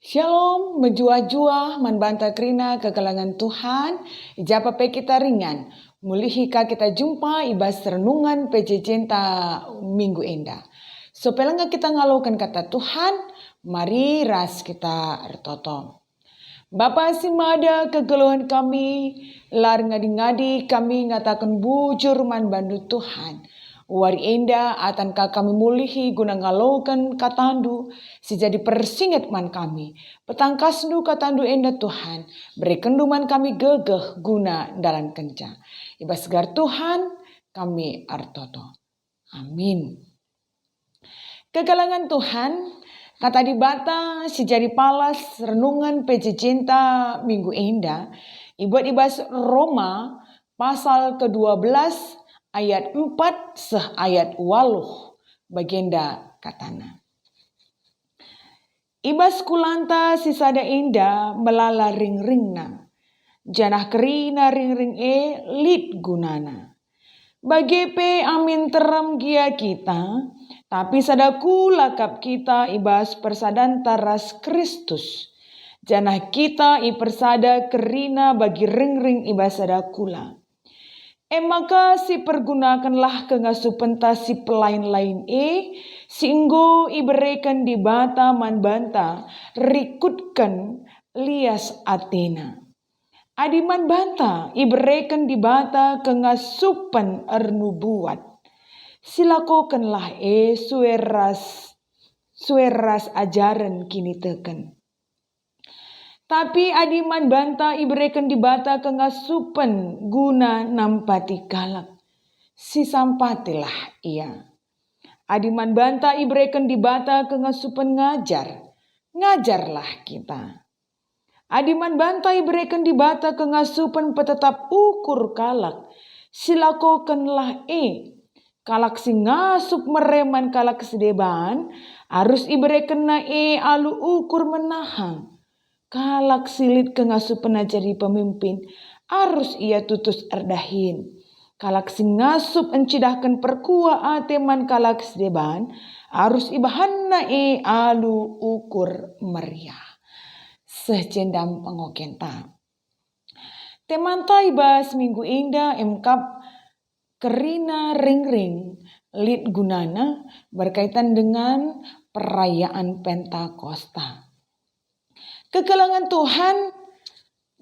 Shalom, menjua-jua, manbanta krina kegalangan Tuhan, ijapa pe kita ringan. Mulihika kita jumpa ibas renungan PJ Cinta Minggu Indah. So pelangga kita ngalokan kata Tuhan, mari ras kita ertoto. Bapa simada kegeluhan kami, lar ngadi-ngadi kami ngatakan bujur man bandu Tuhan. Wari enda atankah kami mulihi guna ngalokan katandu si jadi persinget man kami. Petangkasdu katandu enda Tuhan, berikan man kami gegeh guna dalam kenca. Iba segar Tuhan kami artoto. Amin. Kegalangan Tuhan, kata di bata si jadi palas renungan PJ Cinta Minggu Indah, ibuat ibas Roma pasal ke-12 ayat 4 ayat 8 bagenda katana. Ibas kulanta sisada inda melala ring-ringna, janah kerina ring-ring lit gunana. Bagepe amin teram gia kita, tapi sadaku lakap kita ibas persadan taras Kristus. Janah kita ipersada kerina bagi ring-ring ibas sadakula. Maka si pergunakanlah kengasuh pentasi pelain-lain singgo iberikan di bata man banta rikutkan lias Athena. Adiman banta iberikan di bata kengasupan ernubuat. Silakokanlah sueras ajaran kini teken. Tapi adiman banta iberikan di bata kengasupan guna nampati kalak. Si sampatilah ia. Adiman banta iberikan di bata kengasupan ngajarlah kita. Adiman banta iberikan di bata kengasupan petetap ukur kalak. Silakokanlah kalak si ngasup mereman kalak sedeban harus iberikan na alu ukur menahang. Kalak silit kengasuh penajari pemimpin, harus ia tutus erdahin. Kalak si ngasup encidahkan perkua ateman kalak sedeban, harus ibahanna alu ukur meriah. Sejendam pengokenta. Teman taibas Minggu Indah emkap kerina ring-ring lit gunana berkaitan dengan perayaan Pentakosta. Kegalangan Tuhan,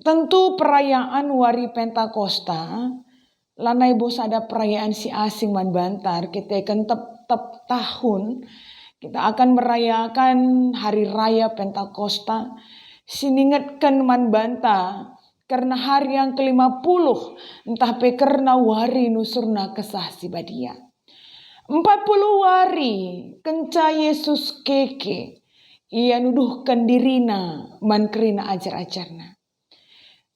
tentu perayaan Wari Pentakosta, lanai bos ada perayaan si asing man bantar, kita akan tetap tahun, kita akan merayakan hari raya Pentakosta, siningatkan man banta, karena hari yang ke-50, entah pe karena wari nusurna kesah si badia. 40 wari, kenca Yesus keke, ia nuduhkan dirina man kerina ajar-ajarna.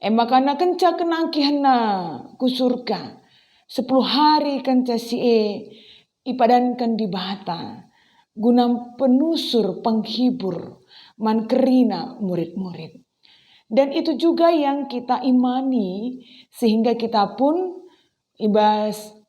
Makana kenca kenangkihna ku surga. 10 hari kenca si ipadankan di bata. Guna penusur penghibur man kerina murid-murid. Dan itu juga yang kita imani sehingga kita pun ibas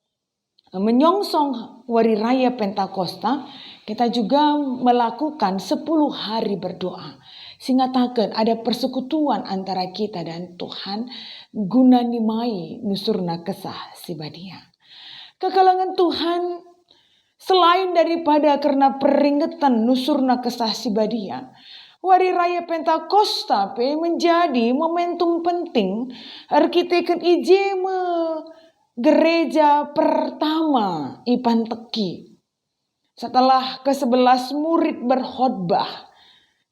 menyongsong Wari Raya Pentakosta, kita juga melakukan 10 hari berdoa. Singatakan ada persekutuan antara kita dan Tuhan guna nimai nusurna kesah si badia. Kegalangan Tuhan, selain daripada karena peringatan nusurna kesah si badia, Wari Raya Pentakosta menjadi momentum penting arkiteken ijeme gereja pertama Ipan Teki. Setelah ke-11 murid berkhotbah,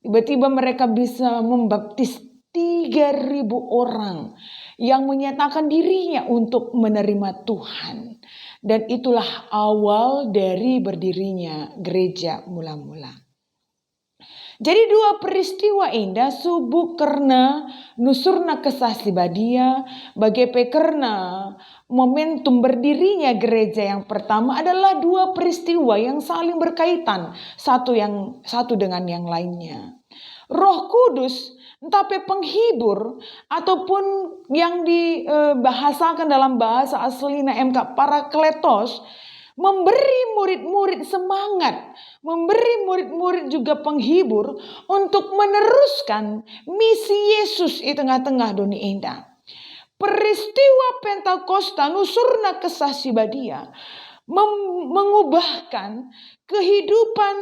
tiba-tiba mereka bisa membaptis 3.000 orang yang menyatakan dirinya untuk menerima Tuhan. Dan itulah awal dari berdirinya gereja mula-mula. Jadi 2 peristiwa indah subuh karena nusurna kesah si badia, bagepe karena momentum berdirinya gereja yang pertama adalah 2 peristiwa yang saling berkaitan satu dengan yang lainnya. Roh Kudus entah penghibur ataupun yang dibahasakan dalam bahasa aslinya MK Parakletos memberi murid-murid semangat, memberi murid-murid juga penghibur untuk meneruskan misi Yesus di tengah-tengah dunia indah. Peristiwa Pentakosta nusurna kesah sibadia mengubahkan kehidupan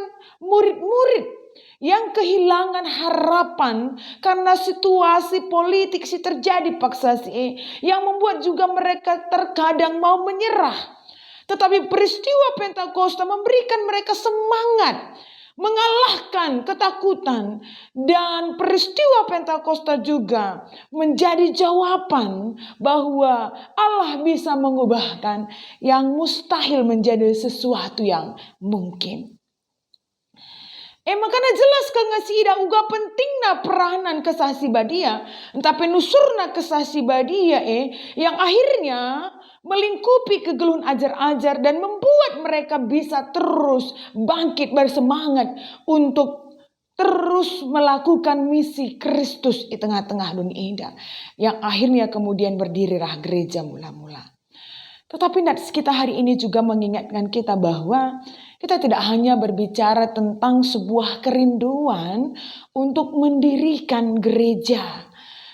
murid-murid yang kehilangan harapan karena situasi politik si terjadi paksa si yang membuat juga mereka terkadang mau menyerah. Tetapi peristiwa Pentakosta memberikan mereka semangat, mengalahkan ketakutan, dan peristiwa Pentakosta juga menjadi jawaban bahwa Allah bisa mengubahkan yang mustahil menjadi sesuatu yang mungkin. Makanya jelas ida uga pentingna peranan kesasi badia, tapi nusurna kesasi badia yang akhirnya melingkupi kegelun ajar-ajar dan membuat mereka bisa terus bangkit bersemangat untuk terus melakukan misi Kristus di tengah-tengah dunia indah, yang akhirnya kemudian berdirilah gereja mula-mula. Tetapi kita hari ini juga mengingatkan kita bahwa kita tidak hanya berbicara tentang sebuah kerinduan untuk mendirikan gereja.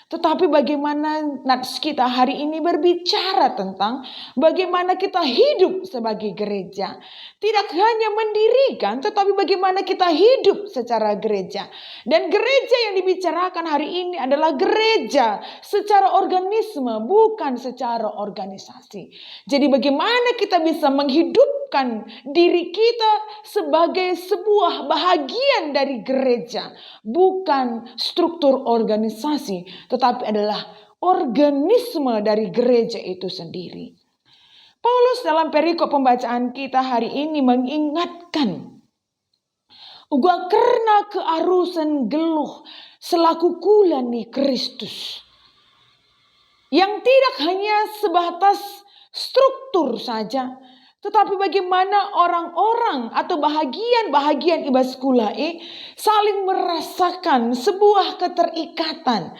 Tetapi bagaimana nats kita hari ini berbicara tentang bagaimana kita hidup sebagai gereja. Tidak hanya mendirikan, tetapi bagaimana kita hidup secara gereja. Dan gereja yang dibicarakan hari ini adalah gereja secara organisme, bukan secara organisasi. Jadi bagaimana kita bisa menghidupkan diri kita sebagai sebuah bahagian dari gereja, bukan struktur organisasi, tetapi adalah organisme dari gereja itu sendiri. Paulus dalam perikop pembacaan kita hari ini mengingatkan, uga karena kearusan geluh selaku kulani Kristus, yang tidak hanya sebatas struktur saja, tetapi bagaimana orang-orang atau bahagian-bahagian ibas kulae saling merasakan sebuah keterikatan,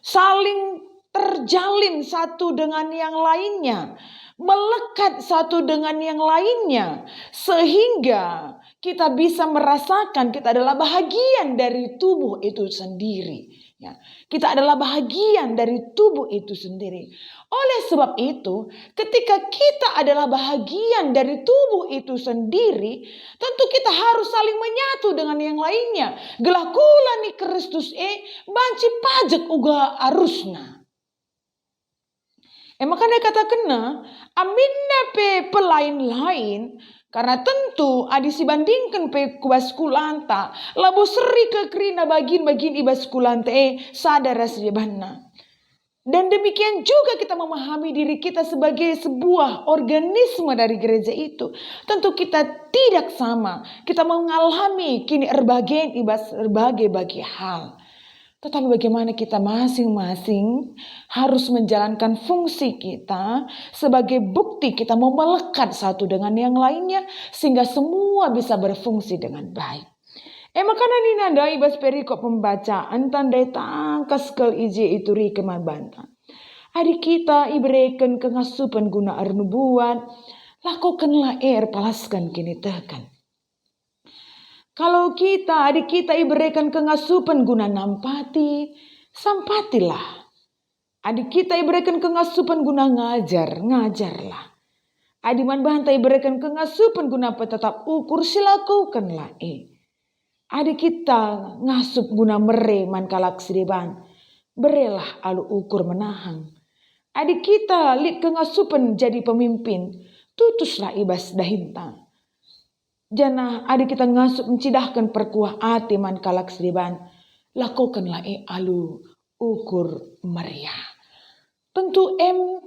saling terjalin satu dengan yang lainnya, melekat satu dengan yang lainnya, sehingga kita bisa merasakan kita adalah bahagian dari tubuh itu sendiri. Ya, kita adalah bahagian dari tubuh itu sendiri. Oleh sebab itu, ketika kita adalah bahagian dari tubuh itu sendiri, tentu kita harus saling menyatu dengan yang lainnya. Gelah kula ni Kristus banci pajak uga arusna. Makanya kata kena, aminna pe pelain-lain, karena tentu adisi bandingkan pe kubas kulanta, labo seri ke kerina bagin-bagin ibas kulanta sadara sejebanna. Dan demikian juga kita memahami diri kita sebagai sebuah organisme dari gereja itu. Tentu kita tidak sama. Kita mengalami kini berbagai hal. Tetapi bagaimana kita masing-masing harus menjalankan fungsi kita sebagai bukti kita mau melekat satu dengan yang lainnya sehingga semua bisa berfungsi dengan baik. Makanya ni nanda ibas perikop pembacaan tandai tangkas kel ije itu rikeman banta. Adik kita iberikan kengasupan guna arnubuat, lakukanlah palaskan kini tekan. Kalau adik kita iberikan kengasupan guna nampati, sampatilah. Adik kita iberikan kengasupan guna ngajarlah. Adik man banta iberikan kengasupan guna tetap ukur, silakukanlah Adik kita ngasup guna mere man kalak sideban, berelah alu ukur menahang. Adik kita lid kengasupan jadi pemimpin, tutuslah ibas dahinta. Jana adik kita ngasup mencidahkan perkuah ati man kalak sideban, lakukanlah alu ukur meriah. Tentu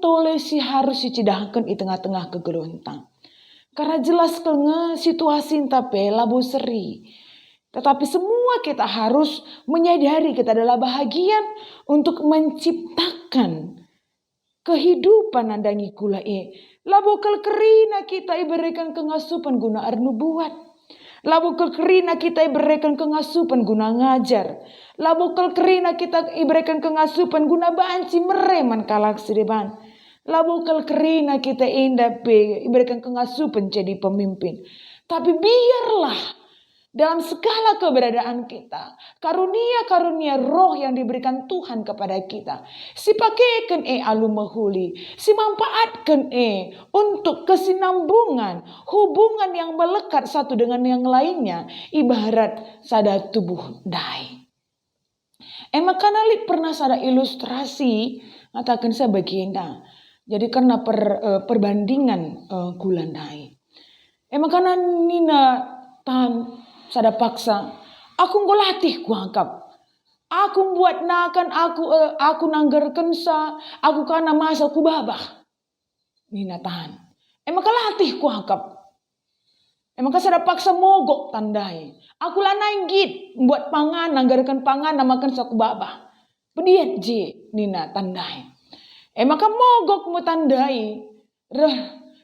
tolesi harus dicidahkan di tengah-tengah kegelontang. Karena jelas situasi tapi labu seri. Tetapi semua kita harus menyadari kita adalah bahagian untuk menciptakan kehidupan andangi kula Labu kerina kita iberikan kengasupan guna arnubuat. Labu kerina kita iberikan kengasupan guna ngajar. Labu kerina kita iberikan kengasupan guna banci mereman kalak sideban. Labukal kerina kita indah berikan kengasupan jadi pemimpin. Tapi biarlah dalam segala keberadaan kita, karunia-karunia roh yang diberikan Tuhan kepada kita, si pakaikan alu mahuli, si manfaatkan untuk kesinambungan, hubungan yang melekat satu dengan yang lainnya, ibarat sada tubuh dai. Makanya pernah sada ilustrasi katakan saya baginda. Jadi karena perbandingan gulan dai. Makanya nina tahan sada paksa. Aku ngolatih ku angkap. Aku buat nakan aku nanggarkan sa. Aku karena masa ku babah. Nina tahan. Maka latih ku angkap. Maka sada paksa mogok tandai. Aku lanai git buat pangan nanggarkan pangan namakan sa ku babah. Pediat je nina tandai. Maka mogok mu tandai. Reh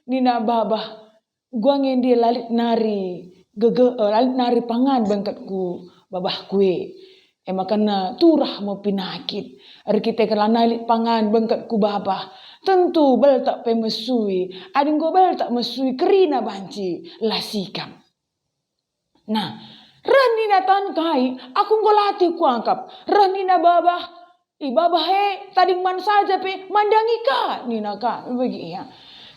nina babah. Gua ngendi lalit nari. Lalit nari pangan bangkatku babah kue. Makana turah mau pinakit. Kita kalau nalit pangan bangkatku babah. Tentu bel tak pemesui. Ading go bel tak mesui kerina banci. Lasikam. Nah. Reh nina tan kai. Aku ngolati ku angkap. Reh nina babah. Babah tading man saja mandangi ka nina ka bagi ya.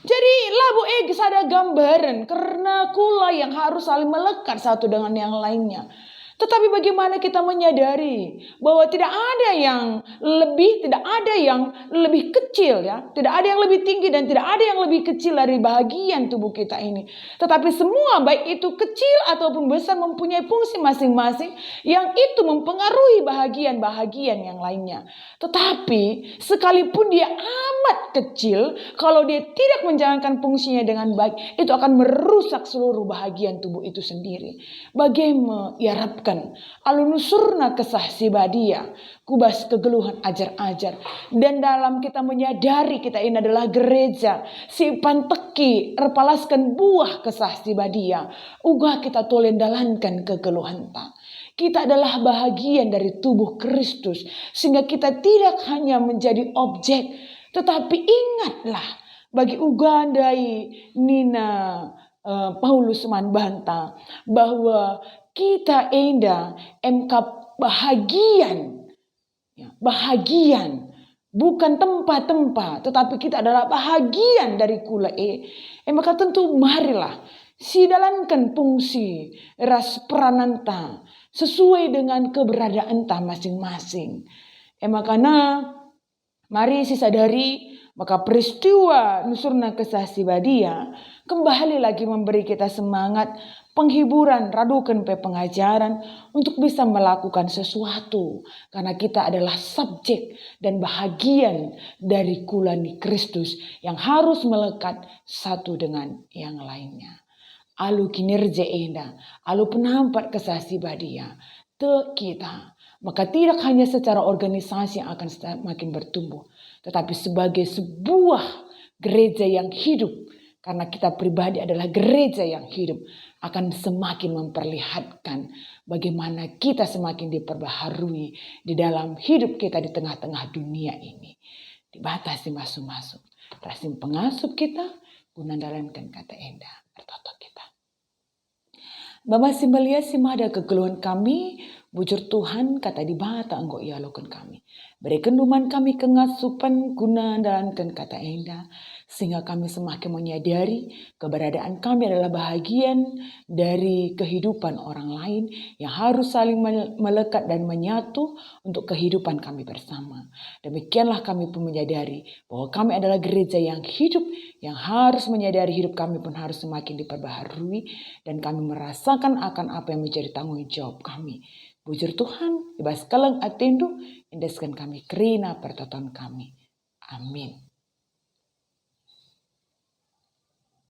Jadi labu sada gambaran karena kula yang harus saling melekat satu dengan yang lainnya. Tetapi bagaimana kita menyadari bahwa tidak ada yang lebih kecil ya, tidak ada yang lebih tinggi dan tidak ada yang lebih kecil dari bahagian tubuh kita ini. Tetapi semua baik itu kecil ataupun besar mempunyai fungsi masing-masing yang itu mempengaruhi bahagian-bahagian yang lainnya. Tetapi sekalipun dia amat kecil, kalau dia tidak menjalankan fungsinya dengan baik, itu akan merusak seluruh bahagian tubuh itu sendiri. Bagaimana ya Rabb alunusurna kesah sibadia, kubas kegeluhan ajar-ajar. Dan dalam kita menyadari kita ini adalah gereja, si panteki erpalaskan buah kesah sibadia, uga kita tolendalankan kegeluhan ta. Kita adalah bahagian dari tubuh Kristus, sehingga kita tidak hanya menjadi objek, tetapi ingatlah bagi ugandai Nina Paulus manbanta bahwa kita bahagian bukan tempat-tempat, tetapi kita adalah bahagian dari kula maka tentu marilah sidalankan fungsi ras perananta sesuai dengan keberadaan ta masing-masing. Makanya mari sadari maka peristiwa nusurna kesah sibadia kembali lagi memberi kita semangat, penghiburan, radukan pengajaran untuk bisa melakukan sesuatu. Karena kita adalah subjek dan bahagian dari kulani Kristus yang harus melekat satu dengan yang lainnya. Alu kinerja enda, alu penampat kesah sibadia te kita. Maka tidak hanya secara organisasi yang akan semakin bertumbuh, tetapi sebagai sebuah gereja yang hidup, karena kita pribadi adalah gereja yang hidup, akan semakin memperlihatkan bagaimana kita semakin diperbaharui di dalam hidup kita di tengah-tengah dunia ini. Dibatasi masuk-masuk. Rasim pengasup kita, guna dalankan kata enda, bertotok kita. Bapak simbalia simada kegeluhan kami, bujur Tuhan kata di bata anggo ialokan kami. Berikan duman kami kengasupan guna dalankan kata enda. Sehingga kami semakin menyadari keberadaan kami adalah bahagian dari kehidupan orang lain yang harus saling melekat dan menyatu untuk kehidupan kami bersama. Demikianlah kami pun menyadari bahwa kami adalah gereja yang hidup, yang harus menyadari hidup kami pun harus semakin diperbaharui dan kami merasakan akan apa yang menjadi tanggung jawab kami. Bujur Tuhan, ibas kalang atendu, indeskan kami kerina pertoton kami. Amin.